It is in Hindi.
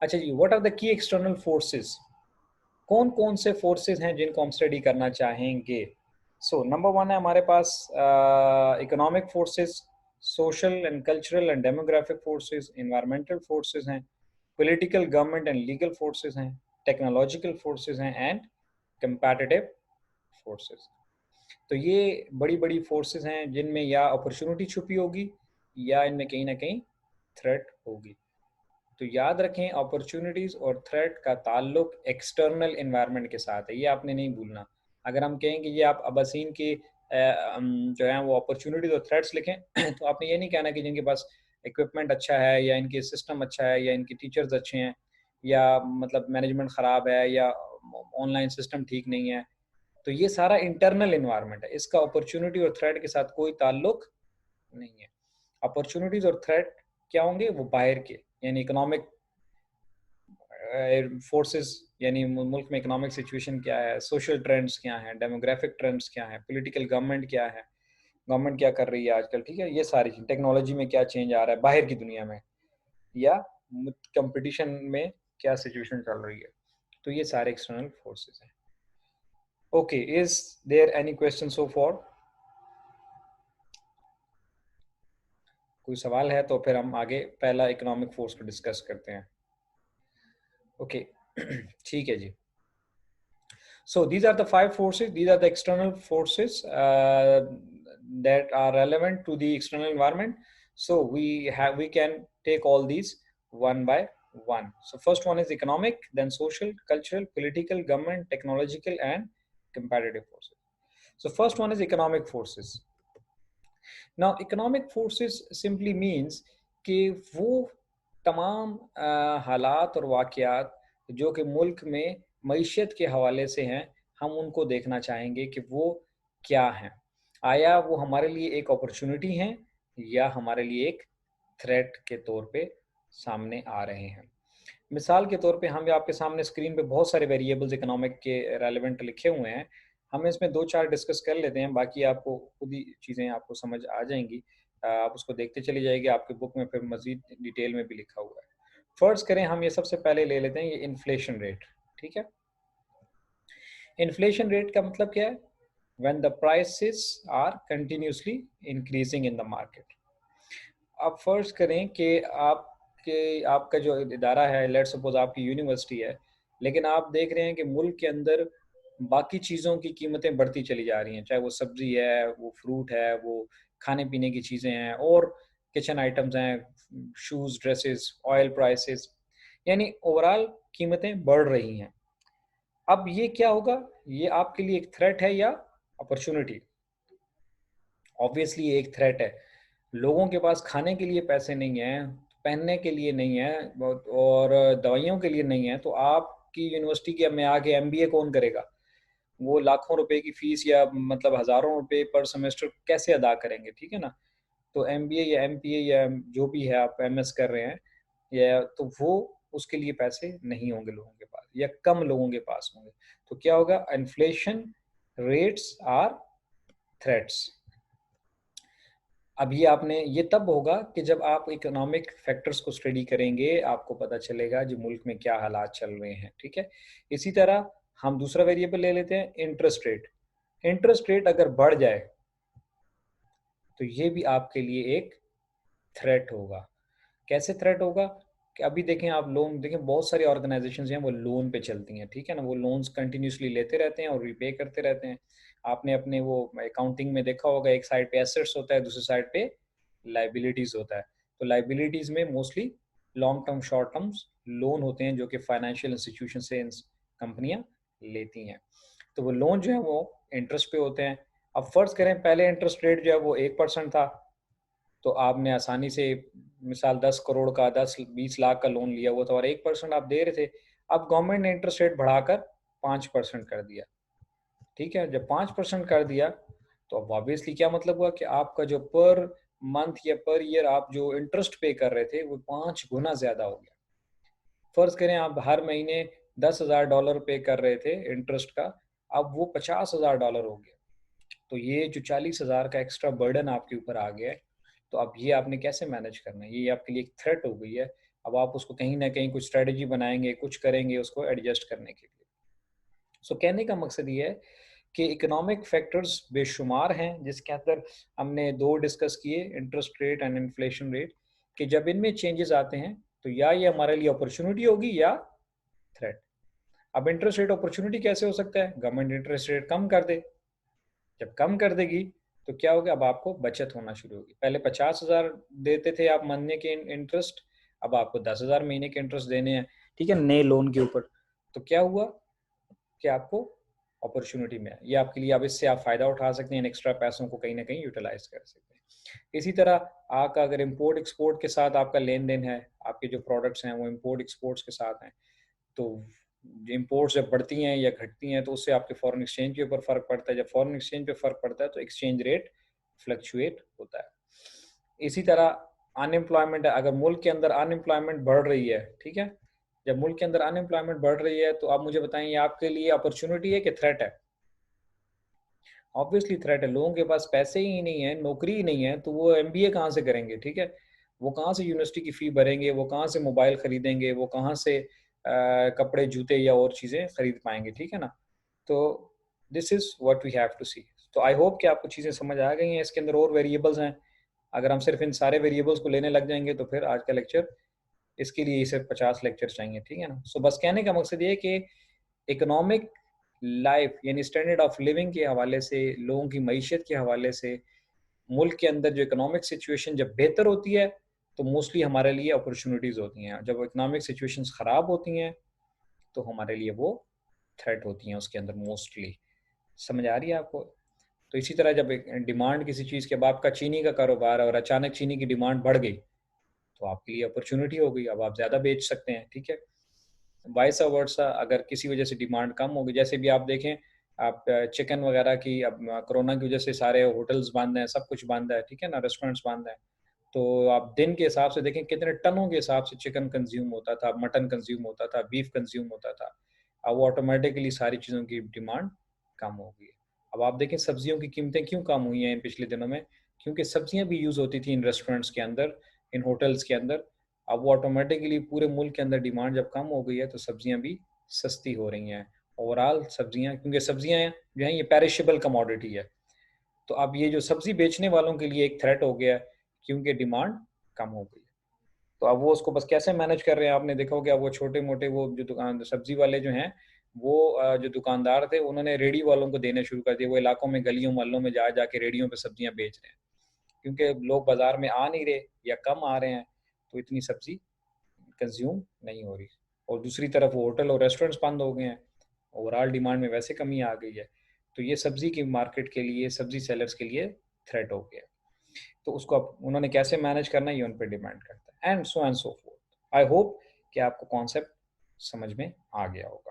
अच्छा जी, what are the key external forces? कौन कौन से फोर्सेस हैं जिनको हम स्टडी करना चाहेंगे? सो नंबर वन है हमारे पास economic forces, social and cultural and demographic forces, environmental forces हैं, political government and legal forces हैं, टेक्नोलॉजिकल फोर्सेस हैं एंड कंपैटिटिव फोर्सेस। तो ये बड़ी बड़ी फोर्सेस हैं जिनमें या अपॉर्चुनिटी छुपी होगी या इनमें कहीं ना कहीं थ्रेट होगी। तो याद रखें, अपॉर्चुनिटीज और थ्रेट का ताल्लुक एक्सटर्नल एनवायरनमेंट के साथ है, ये आपने नहीं भूलना। अगर हम कहें कि ये आप अबासीन की जो है वो अपॉर्चुनिटीज और थ्रेट्स लिखें तो आपने ये नहीं कहना कि जिनके पास इक्विपमेंट अच्छा है या इनके सिस्टम अच्छा है या इनके टीचर्स अच्छे हैं या मतलब मैनेजमेंट ख़राब है या ऑनलाइन सिस्टम ठीक नहीं है। तो ये सारा इंटरनल एनवायरनमेंट है, इसका अपॉर्चुनिटी और थ्रेट के साथ कोई ताल्लुक नहीं है। अपॉर्चुनिटीज और थ्रेट क्या होंगे? वो बाहर के, यानी इकोनॉमिक फोर्सेस, यानी मुल्क में इकोनॉमिक सिचुएशन क्या है, सोशल ट्रेंड्स क्या हैं, डेमोग्राफिक ट्रेंड्स क्या हैं, पॉलिटिकल गवर्नमेंट क्या है, गवर्नमेंट क्या कर रही है आजकल, ठीक है, ये सारी चीज़, टेक्नोलॉजी में क्या चेंज आ रहा है बाहर की दुनिया में, या कंपटीशन में क्या सिचुएशन चल रही है। तो ये सारे एक्सटर्नल फोर्सेस हैं। Okay, is there any question so far? कोई सवाल है तो फिर हम आगे पहला इकोनॉमिक फोर्स को डिस्कस करते हैं। ओके ठीक है जी। So these are the five forces. These are the external forces that are relevant to the external environment. So we can take all these one by one. So first one is economic, then social, cultural, political, government, technological, and competitive forces. So first one is economic forces. Now economic forces simply means कि वो तमाम हालात और वाक़यात जो कि मुल्क में मईशत के हवाले से हैं, हम उनको देखना चाहेंगे कि वो क्या हैं। आया वो हमारे लिए एक अपॉर्चुनिटी हैं या हमारे लिए एक थ्रेट के तौर पे सामने आ रहे हैं। मिसाल के तौर पे हम आपके सामने स्क्रीन पे बहुत सारे वेरिएबल्स इकोनॉमिक के रेलेवेंट लिखे हुए हैं। हम इसमें 2-4 डिस्कस कर लेते हैं, बाकी आपको खुद ही चीज़ें आपको समझ आ जाएँगी। आप उसको देखते चली जाइए, आपके बुक में फिर मज़ीद डिटेल में भी लिखा हुआ है। फ़र्ज़ करें हम ये सबसे पहले ले लेते हैं ये इन्फ्लेशन रेट, ठीक है? इन्फ्लेशन रेट का मतलब क्या है? When the prices are continuously increasing in the market. अब फ़र्ज़ करें कि आपका जो इदारा है, लेट्स सपोज़ आपकी यूनिवर्सिटी है, लेकिन आप देख रहे हैं कि मुल्क के अंदर बाकी चीज़ों की कीमतें बढ़ती चली जा रही हैं, चाहे वो सब्ज़ी है, वो फ्रूट है, वो खाने-पीने की चीज़ें हैं और किचन आइटम्स हैं, शूज़, ड्रेसेस, ऑयल प्राइसेस, यानी ओवरऑल कीमतें बढ़ रही हैं। अब ये क्या होगा? ये आपके लिए एक थ्रेट है या अपॉर्च्युनिटी? ऑब्वियसली ये एक थ्रेट है। लोगों के पास खाने के लिए पैसे नहीं हैं, पहनने के लिए नहीं है बहुत और दवाइयों के लिए नहीं है, तो आपकी यूनिवर्सिटी के में आके एमबीए कौन करेगा? वो लाखों रुपए की फीस या मतलब हज़ारों रुपए पर सेमेस्टर कैसे अदा करेंगे, ठीक है ना? तो एमबीए या एमपीए या जो भी है आप एमएस कर रहे हैं या तो वो उसके लिए पैसे नहीं होंगे लोगों के पास या कम लोगों के पास होंगे। तो क्या होगा? Inflation rates are threats. अब ये तब होगा कि जब आप इकोनॉमिक फैक्टर्स को स्टडी करेंगे, आपको पता चलेगा जो मुल्क में क्या हालात चल रहे हैं, ठीक है? इसी तरह हम दूसरा वेरिएबल ले लेते हैं, इंटरेस्ट रेट। इंटरेस्ट रेट अगर बढ़ जाए, तो ये भी आपके लिए एक थ्रेट होगा। कैसे थ्रेट होगा? कि अभी देखें आप लोन देखें, बहुत सारी ऑर्गेनाइजेशंस हैं वो लोन पे चलती हैं, ठीक है ना? वो लोन्स कंटिन्यूअसली लेते रहते हैं और रीपे करते रहते हैं। आपने अपने वो अकाउंटिंग में देखा होगा, एक साइड पे एसेट्स होता है, दूसरी साइड पे लायबिलिटीज़ होता है। तो लायबिलिटीज़ में mostly long term, short terms loan होते हैं जो कि फाइनेंशियल इंस्टीट्यूशन से कंपनियाँ लेती हैं। तो वो लोन जो है वो इंटरेस्ट पे होते हैं। अब फ़र्ज़ करें पहले इंटरेस्ट रेट जो है वो 1% था, तो आपने आसानी से मिसाल 10 करोड़ का 10-20 लाख का लोन लिया हुआ था और 1% आप दे रहे थे। अब गवर्नमेंट ने इंटरेस्ट रेट बढ़ाकर 5% कर दिया, ठीक है? जब 5% कर दिया, तो अब ऑब्वियसली क्या मतलब हुआ कि आपका जो पर मंथ या पर ईयर आप जो इंटरेस्ट पे कर रहे थे, वो 5 गुना ज़्यादा हो गया। फ़र्ज़ करें आप हर महीने $10,000 पे कर रहे थे इंटरेस्ट का, अब वो $50,000 हो गया। तो ये जो 40,000 का एक्स्ट्रा बर्डन आपके ऊपर आ गया है, तो अब ये आपने कैसे मैनेज करना है? ये आपके लिए एक थ्रेट हो गई है। अब आप उसको कहीं ना कहीं कुछ स्ट्रेटजी बनाएंगे, कुछ करेंगे उसको एडजस्ट करने के लिए। सो कहने का मकसद ये है कि इकोनॉमिक फैक्टर्स बेशुमार हैं, जिसके अंदर हमने दो डिस्कस किए, interest rate and inflation rate, कि जब इनमें चेंजेस आते हैं तो या ये हमारे लिए अपॉर्चुनिटी होगी या थ्रेट। अब इंटरेस्ट रेट अपॉर्चुनिटी कैसे हो सकता है? गवर्नमेंट इंटरेस्ट रेट कम कर दे, जब कम कर देगी तो क्या होगा, अब आपको बचत होना शुरू होगी। पहले 50,000 देते थे आप महीने के इंटरेस्ट, अब आपको 10,000 महीने के इंटरेस्ट देने हैं, ठीक है, नए लोन के ऊपर। तो क्या हुआ कि आपको अपॉर्चुनिटी में है, ये आपके लिए, अब इससे आप फ़ायदा उठा सकते हैं, इन एक्स्ट्रा पैसों को कहीं ना कहीं यूटिलाइज कर सकते हैं। इसी तरह आपका अगर इम्पोर्ट एक्सपोर्ट के साथ आपका लेन देन है, आपके जो प्रोडक्ट्स हैं वो इम्पोर्ट एक्सपोर्ट्स के साथ हैं, तो इम्पोर्ट्स जब बढ़ती हैं या घटती हैं तो उससे आपके फॉरेन एक्सचेंज के ऊपर फ़र्क पड़ता है। जब फॉरेन एक्सचेंज पे फ़र्क पड़ता है तो एक्सचेंज रेट फ्लक्चुएट होता है। इसी तरह अनएम्प्लॉयमेंट है, अगर मुल्क के अंदर अनएम्प्लॉयमेंट बढ़ रही है, ठीक है, जब मुल्क के अंदर अनएम्प्लॉयमेंट बढ़ रही है तो आप मुझे बताएं ये आपके लिए अपॉर्चुनिटी है कि थ्रेट है? ऑब्वियसली थ्रेट है। लोगों के पास पैसे ही नहीं है, नौकरी ही नहीं है, तो वो एमबीए कहाँ से करेंगे? ठीक है, वो कहाँ से यूनिवर्सिटी की फ़ी भरेंगे, वो कहाँ से मोबाइल खरीदेंगे, वो कहाँ से कपड़े जूते या और चीज़ें खरीद पाएंगे? ठीक है ना? तो this is what we have to see. तो आई होप कि आपको चीज़ें समझ आ गई हैं। इसके अंदर और वेरिएबल्स हैं, अगर हम सिर्फ इन सारे वेरिएबल्स को लेने लग जाएंगे तो फिर आज का लेक्चर, इसके लिए ही सिर्फ 50 लेक्चर चाहिए, ठीक है ना? सो बस कहने का मकसद ये है कि इकोनॉमिक लाइफ यानी स्टैंडर्ड ऑफ लिविंग के हवाले से, लोगों की मईशत के हवाले से, मुल्क के अंदर जो इकोनॉमिक सिचुएशन जब बेहतर होती है तो मोस्टली हमारे लिए अपॉर्चुनिटीज़ होती हैं, जब इकोनॉमिक सिचुएशंस ख़राब होती हैं तो हमारे लिए वो थ्रेट होती हैं उसके अंदर मोस्टली। समझ आ रही है आपको? तो इसी तरह जब एक डिमांड किसी चीज़ के, अब आपका चीनी का कारोबार है और अचानक चीनी की डिमांड बढ़ गई तो आपके लिए अपॉर्चुनिटी हो गई, अब आप ज़्यादा बेच सकते हैं, ठीक है। वाइस वर्सा, अगर किसी वजह से डिमांड कम होगी, जैसे भी आप देखें, आप चिकन वगैरह की, अब कोरोना की वजह से सारे होटल्स बंद हैं, सब कुछ बंद है, ठीक है ना, रेस्टोरेंट्स बंद हैं, तो आप दिन के हिसाब से देखें कितने टनों के हिसाब से चिकन कंज्यूम होता था, मटन कंज्यूम होता था, बीफ कंज्यूम होता था। अब वो ऑटोमेटिकली सारी चीज़ों की डिमांड कम हो गई है। अब आप देखें सब्जियों की कीमतें क्यों कम हुई हैं इन पिछले दिनों में? क्योंकि सब्जियां भी यूज़ होती थी इन रेस्टोरेंट्स के अंदर, इन होटल्स के अंदर। अब वो ऑटोमेटिकली पूरे मुल्क के अंदर डिमांड जब कम हो गई है तो सब्जियां भी सस्ती हो रही हैं। ओवरऑल सब्जियां, क्योंकि सब्जियां जो हैं ये पेरिशेबल कमोडिटी है, तो अब ये जो सब्जी बेचने वालों के लिए एक थ्रेट हो गया है, क्योंकि डिमांड कम हो गई है। तो अब वो उसको बस कैसे मैनेज कर रहे हैं, आपने देखा होगा, वो छोटे-मोटे वो जो दुकान सब्जी वाले जो हैं, वो जो दुकानदार थे उन्होंने रेहड़ी वालों को देने शुरू कर दिए। वो इलाकों में गलियों मोहल्लों में जा के रेहड़ियों पे सब्जियां बेच रहे हैं, क्योंकि लोग बाजार में आ नहीं रहे या कम आ रहे हैं, तो इतनी सब्जी कंज्यूम नहीं हो रही। और दूसरी तरफ वो होटल और रेस्टोरेंट्स बंद हो गए हैं, ओवरऑल डिमांड में वैसे कमी आ गई है, तो ये सब्जी की मार्केट के लिए, सब्जी सेलर्स के लिए थ्रेट हो गया। तो उसको अब उन्होंने कैसे मैनेज करना है ये उन पर डिपेंड करता है, and so fourth. I hope कि आपको कॉन्सेप्ट समझ में आ गया होगा।